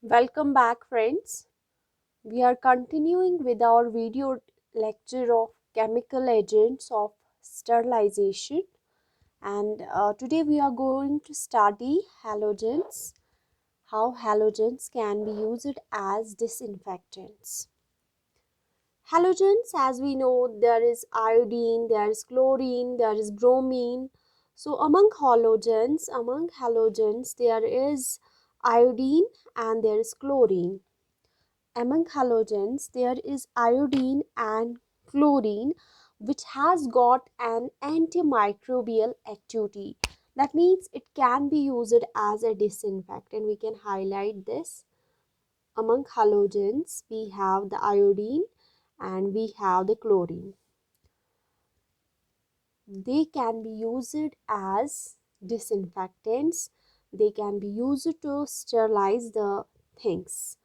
Welcome back, friends. We are continuing with our video lecture of chemical agents of sterilization, and today we are going to study halogens, how halogens can be used as disinfectants. Halogens, as we know, there is iodine, there is chlorine, there is bromine. So among halogens, there is iodine and there is chlorine. Among halogens, there is iodine and chlorine, which has got an antimicrobial activity. That means it can be used as a disinfectant. We can highlight this. Among halogens, we have the iodine and we have the chlorine. They can be used as disinfectants. They can be used to sterilize the things.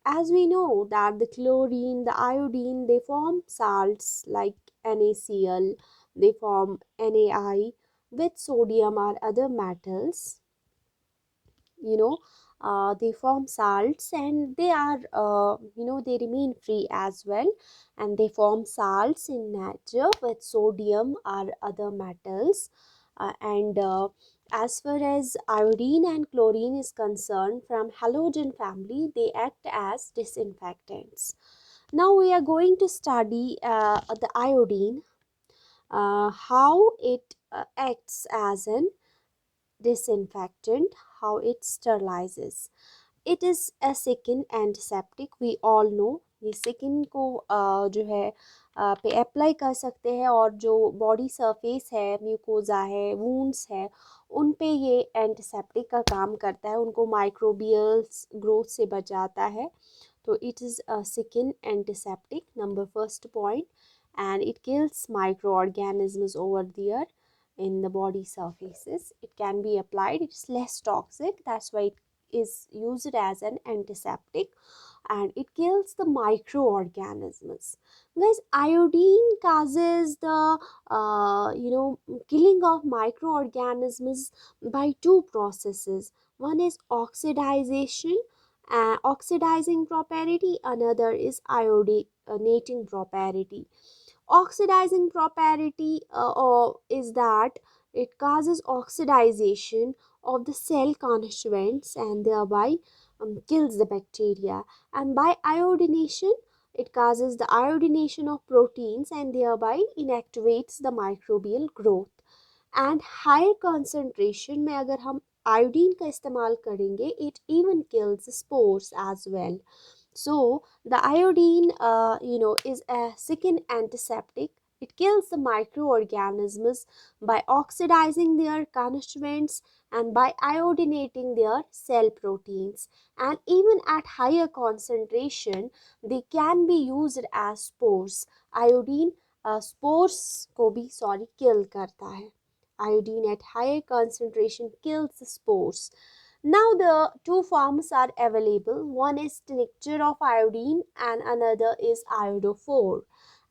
As we know that the chlorine, the iodine, they form salts like NaCl, they form NaI with sodium or other metals, you know, they form salts and they are, they remain free as well, and they form salts in nature with sodium or other metals. And As far as iodine and chlorine is concerned, from halogen family, they act as disinfectants. Now we are going to study the iodine, how it acts as an disinfectant, how it sterilizes. It is a second antiseptic, we all know. ये skin को जो है पे apply कर सकते हैं, और जो बॉडी सरफेस है, म्यूकोजा है, वूंड्स है, उन पे ये एंटीसेप्टिक का काम करता है, उनको माइक्रोबियल्स ग्रोथ से बचाता है. तो it is a second antiseptic, number first point. And it kills microorganisms over there in the body surfaces. It can be applied, it's less toxic, that's why it is used as an antiseptic, and it kills the microorganisms. Guys, iodine causes the killing of microorganisms by two processes. One is oxidization, oxidizing property, another is iodinating property. Oxidizing property is that it causes oxidization of the cell constituents and thereby kills the bacteria. And by iodination, it causes the iodination of proteins and thereby inactivates the microbial growth. And higher concentration में अगर हम iodine का इस्तेमाल करेंगे, it even kills spores as well. So the iodine, is a second antiseptic. It kills the microorganisms by oxidizing their constituents and by iodinating their cell proteins. And even at higher concentration, they can be used as spores. Iodine spores को भी kill करता है. Iodine at higher concentration kills the spores. Now the two forms are available. One is tincture of iodine and another is iodophore.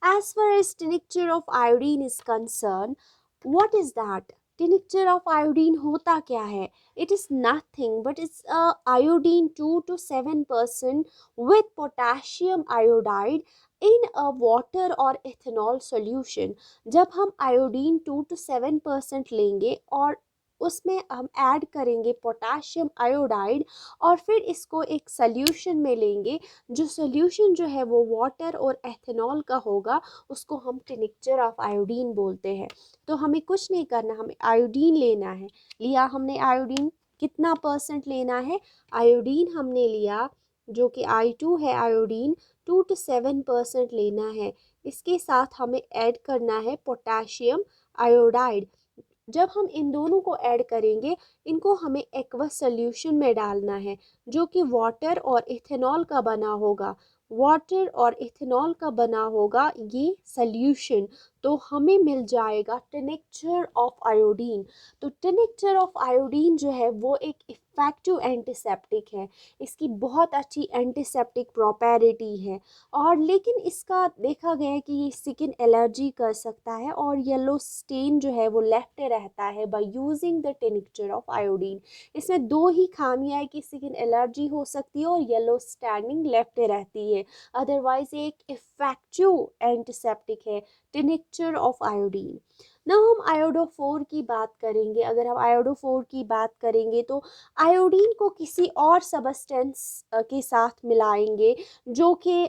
As far as tincture of iodine is concerned, what is that? Tincture of iodine होता क्या है? It is nothing but it's a iodine 2 to 7% with potassium iodide in a water or ethanol solution. जब हम iodine 2 to 7% लेंगे और उसमें हम add करेंगे पोटाशियम आयोडाइड, और फिर इसको एक सॉल्यूशन में लेंगे, जो सॉल्यूशन जो है वो वाटर और एथेनॉल का होगा, उसको हम टिनिक्चर ऑफ आयोडीन बोलते हैं. तो हमें कुछ नहीं करना, हमें आयोडीन लेना है. लिया हमने आयोडीन, कितना परसेंट लेना है? आयोडीन हमने लिया जो कि I2 है, आयोडीन 2 to 7% लेना है. इसके साथ हमें ऐड करना है पोटाशियम आयोडाइड. जब हम इन दोनों को ऐड करेंगे, इनको हमें एक्वस सॉल्यूशन में डालना है, जो कि वाटर और इथेनॉल का बना होगा. वाटर और इथेनॉल का बना होगा ये सॉल्यूशन. तो हमें मिल जाएगा टिनेक्चर ऑफ आयोडीन. तो टिनेक्चर ऑफ आयोडीन जो है वो एक इफ़ेक्टिव एंटीसेप्टिक है, इसकी बहुत अच्छी एंटीसेप्टिक प्रॉपर्टी है। और लेकिन इसका देखा गया है कि ये स्किन एलर्जी कर सकता है और येलो स्टेन जो है वो लेफ्ट रहता है by using the tincture of iodine. इसमें दो ही खामियां है कि स्किन एलर्जी हो सकती है और येलो स्टैंडिंग लेफ्ट रहती है। अदरवाइज एक इफेक्टिव एंटीसेप्टिक है टिंक्चर ऑफ आयोडीन। ना हम आयोडोफोर की बात करेंगे। अगर हम आयोडोफोर की बात करेंगे तो आयोडीन को किसी और सबस्टेंस के साथ मिलाएंगे जो कि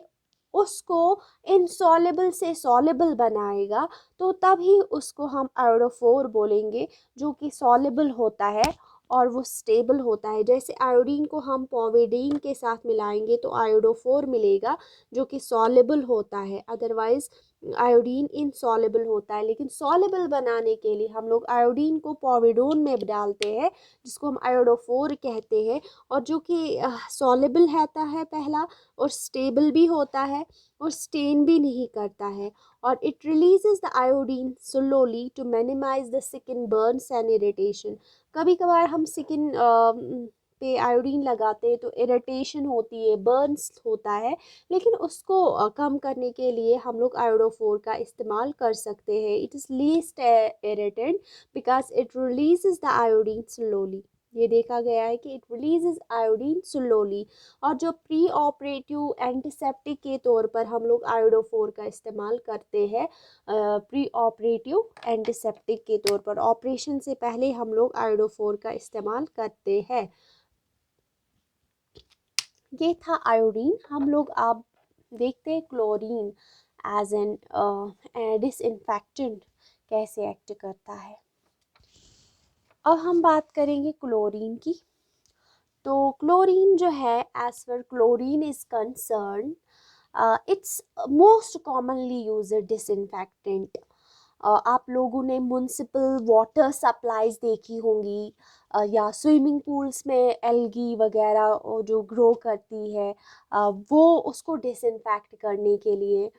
उसको इनसॉलेबल से सॉलेबल बनाएगा, तो तभी उसको हम आयोडोफोर बोलेंगे, जो कि सॉलेबल होता है और वो स्टेबल होता है। जैसे आयोडीन को हम पोविडीन के साथ मिलाएंगे तो आयोडोफोर मिलेगा जो कि सॉलेबल होता है, अदरवाइज आयोडीन इनसॉलेबल होता है। लेकिन सॉलेबल बनाने के लिए हम लोग आयोडीन को पोविडोन में डालते हैं जिसको हम आयोडोफोर कहते हैं, और जो कि सॉलेबल रहता है पहला, और स्टेबल भी होता है और स्टेन भी नहीं करता है। और it releases the iodine slowly to minimise the skin burns and irritation. कभी कभार हम स्किन पे आयोडीन लगाते हैं तो इरिटेशन होती है, बर्न्स होता है, लेकिन उसको कम करने के लिए हम लोग आयोडोफोर का इस्तेमाल कर सकते हैं। It is least irritant because it releases the iodine slowly. ये देखा गया है कि इट रिलीजेस आयोडीन स्लोली। और जो प्री ऑपरेटिव एंटीसेप्टिक के तौर पर हम लोग आयोडोफोर का इस्तेमाल करते हैं, प्री ऑपरेटिव एंटीसेप्टिक के तौर पर ऑपरेशन से पहले हम लोग आयोडोफोर का इस्तेमाल करते हैं। ये था आयोडीन। हम लोग अब देखते हैं क्लोरीन एज एन डिसइंफेक्टेंट कैसे एक्ट करता है। अब हम बात करेंगे क्लोरीन की। तो क्लोरीन जो है, as far chlorine is concern, it's most commonly used disinfectant. आप लोगों ने म्युनिसिपल वाटर सप्लाईज देखी होंगी, या स्विमिंग पूल्स में एल्गी वगैरह जो ग्रो करती है, वो उसको डिसइंफेक्ट करने के लिए,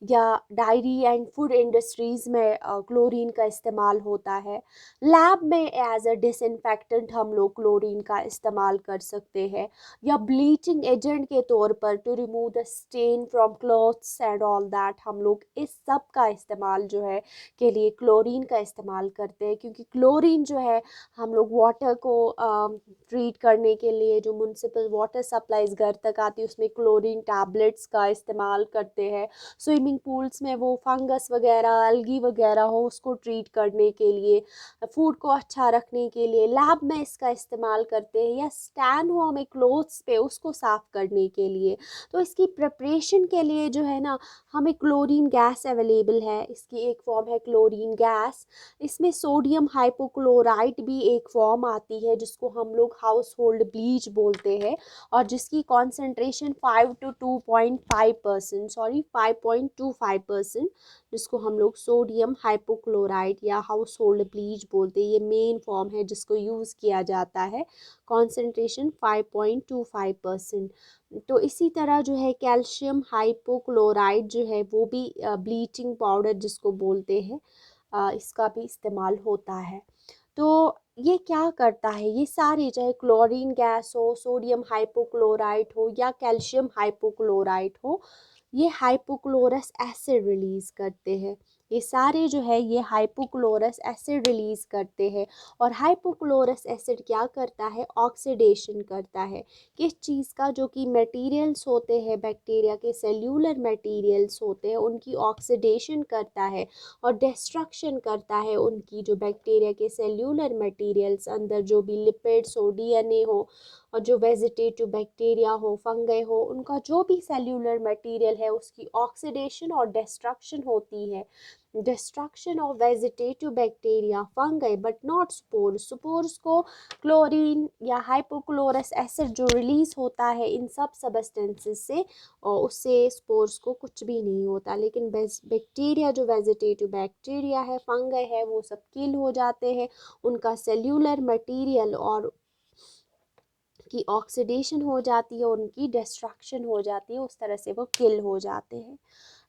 या डायरी एंड फूड इंडस्ट्रीज़ में क्लोरीन का इस्तेमाल होता है। लैब में एज अ डिसइंफेक्टेंट हम लोग क्लोरीन का इस्तेमाल कर सकते हैं, या ब्लीचिंग एजेंट के तौर पर to remove the stain from clothes and all that हम लोग इस सब का इस्तेमाल जो है के लिए क्लोरीन का इस्तेमाल करते हैं। क्योंकि क्लोरीन जो है हम लोग वाटर को ट्रीट करने के लिए, जो म्युनिसिपल वाटर सप्लाईज घर तक आती है उसमें क्लोरीन टैबलेट्स का इस्तेमाल करते हैं। स्विमिंग पूल्स में वो फंगस वगैरह, एल्गी वगैरह हो उसको ट्रीट करने के लिए, फूड को अच्छा रखने के लिए लैब में इसका इस्तेमाल करते हैं, या स्टैन हो हमें क्लोथ्स पे उसको साफ़ करने के लिए। तो इसकी प्रिपरेशन के लिए जो है ना, हमें क्लोरीन गैस अवेलेबल है। इसकी एक फॉर्म है क्लोरीन गैस। इसमें सोडियम हाइपोक्लोराइट भी एक फॉर्म आती है जिसको हम लोग हाउस होल्ड ब्लीच बोलते हैं, और जिसकी कॉन्सेंट्रेशन 5 to 2.5%, सॉरी 5.25%, जिसको हम लोग सोडियम हाइपोक्लोराइट या हाउस होल्ड ब्लीच बोलते हैं। ये मेन फॉर्म है जिसको यूज़ किया जाता है, कॉन्सेंट्रेशन 5.25%। तो इसी तरह जो है कैल्शियम हाइपोक्लोराइड जो है वो भी ब्लीचिंग पाउडर जिसको बोलते हैं, इसका भी इस्तेमाल होता है। तो ये क्या करता है, ये सारे चाहे क्लोरीन गैस हो, सोडियम हाइपोक्लोराइट हो, या कैल्शियम हाइपोक्लोराइट हो, ये हाइपोक्लोरस एसिड रिलीज़ करते हैं। ये सारे जो है ये हाइपोक्लोरस एसिड रिलीज़ करते हैं। और हाइपोक्लोरस एसिड क्या करता है, ऑक्सीडेशन करता है। किस चीज़ का, जो कि मटेरियल्स होते हैं बैक्टीरिया के, सेल्यूलर मटेरियल्स होते हैं, उनकी ऑक्सीडेशन करता है और डिस्ट्रक्शन करता है उनकी, जो बैक्टीरिया के सेल्यूलर मटेरियल्स अंदर जो भी लिपिड्स हो, डीएनए हो, और जो वेजिटेटिव बैक्टीरिया हो, फंगई हो, उनका जो भी सेल्यूलर मटेरियल है उसकी ऑक्सीडेशन और डिस्ट्रक्शन होती है। Destruction of vegetative bacteria, fungi, but not spores. Spores को क्लोरीन या हाइपोक्लोरस एसिड जो रिलीज़ होता है इन सब सबस्टेंसेस से, और उससे स्पोर्स को कुछ भी नहीं होता। लेकिन बैक्टीरिया, जो वेजिटेटिव बैक्टीरिया है, फंगई है, वो सब किल हो जाते हैं, उनका सेल्यूलर मटेरियल और की ऑक्सीडेशन हो जाती है, उनकी डिस्ट्रक्शन हो जाती है, उस तरह से वो किल हो जाते हैं।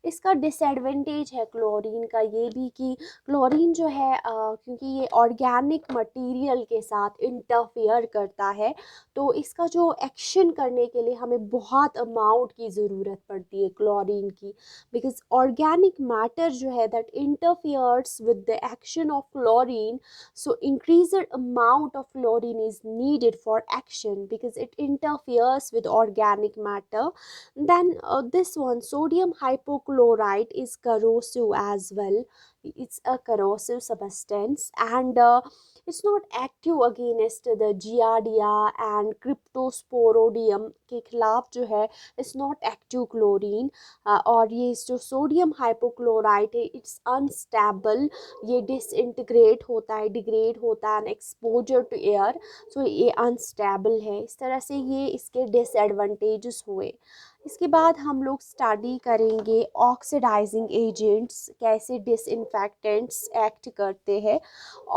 इसका डिसएडवांटेज है क्लोरीन का ये भी कि क्लोरीन जो है क्योंकि ये ऑर्गेनिक मटेरियल के साथ इंटरफेयर करता है, तो इसका जो एक्शन करने के लिए हमें बहुत अमाउंट की ज़रूरत पड़ती है क्लोरीन की, बिकॉज ऑर्गेनिक मैटर जो है that interferes with the action of chlorine, so increased amount of fluorine is needed for action because it interferes with organic matter. Then this one, sodium hypochlorite, is corrosive as well. It's a corrosive substance, and it's not active against the giardia and cryptosporidium के खिलाफ जो है, it's not active chlorine. और ये जो sodium hypochlorite है, it's unstable, ये disintegrate होता है, डिग्रेड होता है एक्सपोजर टू एयर, सो ये अनस्टेबल है। इस तरह से ये इसके डिसएडवांटेजेस हुए। इसके बाद हम लोग स्टडी करेंगे ऑक्सीडाइजिंग एजेंट्स कैसे डिसइंफेक्टेंट्स एक्ट करते हैं।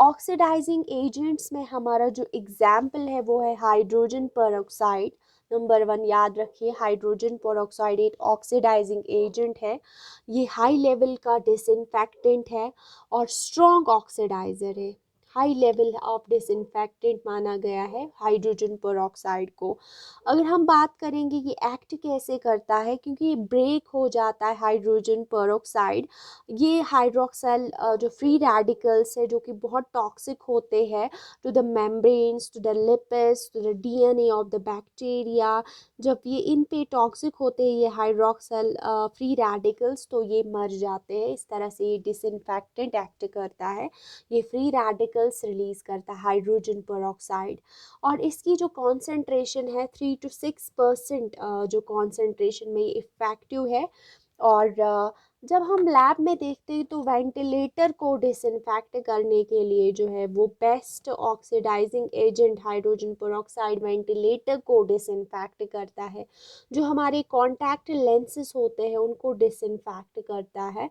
ऑक्सीडाइजिंग एजेंट्स में हमारा जो एग्जाम्पल है वो है हाइड्रोजन पेरोक्साइड। नंबर 1 याद रखिए, हाइड्रोजन पेरोक्साइड एक ऑक्सीडाइजिंग एजेंट है। ये हाई लेवल का डिसइंफेक्टेंट है और स्ट्रॉन्ग ऑक्सीडाइजर है। हाई लेवल ऑफ डिसइंफेक्टेंट माना गया है हाइड्रोजन पेरोक्साइड को। अगर हम बात करेंगे कि एक्ट कैसे करता है, क्योंकि ये ब्रेक हो जाता है हाइड्रोजन पेरोक्साइड, ये हाइड्रोक्साइल जो फ्री रेडिकल्स है जो कि बहुत टॉक्सिक होते हैं to the membranes, to the lipids, to the DNA of the bacteria, जब ये इन पे टॉक्सिक होते हैं ये हाइड्रोक्साइल फ्री रेडिकल्स, तो ये मर जाते हैं। इस तरह से ये डिसइंफेक्टेंट एक्ट करता है, ये फ्री रेडिकल्स रिलीज करता है हाइड्रोजन पेरोक्साइड। और इसकी जो कॉन्सेंट्रेशन है 3 to 6% जो कॉन्सेंट्रेशन में ये इफ़ेक्टिव है। और जब हम लैब में देखते हैं तो वेंटिलेटर को डिसइंफेक्ट करने के लिए जो है वो best oxidising agent hydrogen peroxide ventilator को डिसइंफेक्ट करता है। जो हमारे कॉन्टैक्ट लेंसेज होते हैं उनको डिसइंफेक्ट करता है।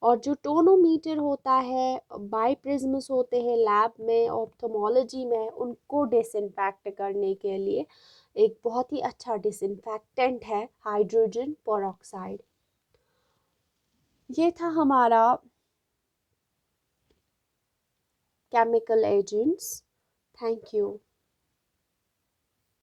और जो टोनोमीटर होता है, बाईप्रिज्म्स होते हैं लैब में ऑप्थेमोलॉजी में, उनको डिसइंफेक्ट करने के लिए एक बहुत ही अच्छा डिसइंफेक्टेंट है हाइड्रोजन पेरोक्साइड। ये था हमारा केमिकल एजेंट्स। Thank you.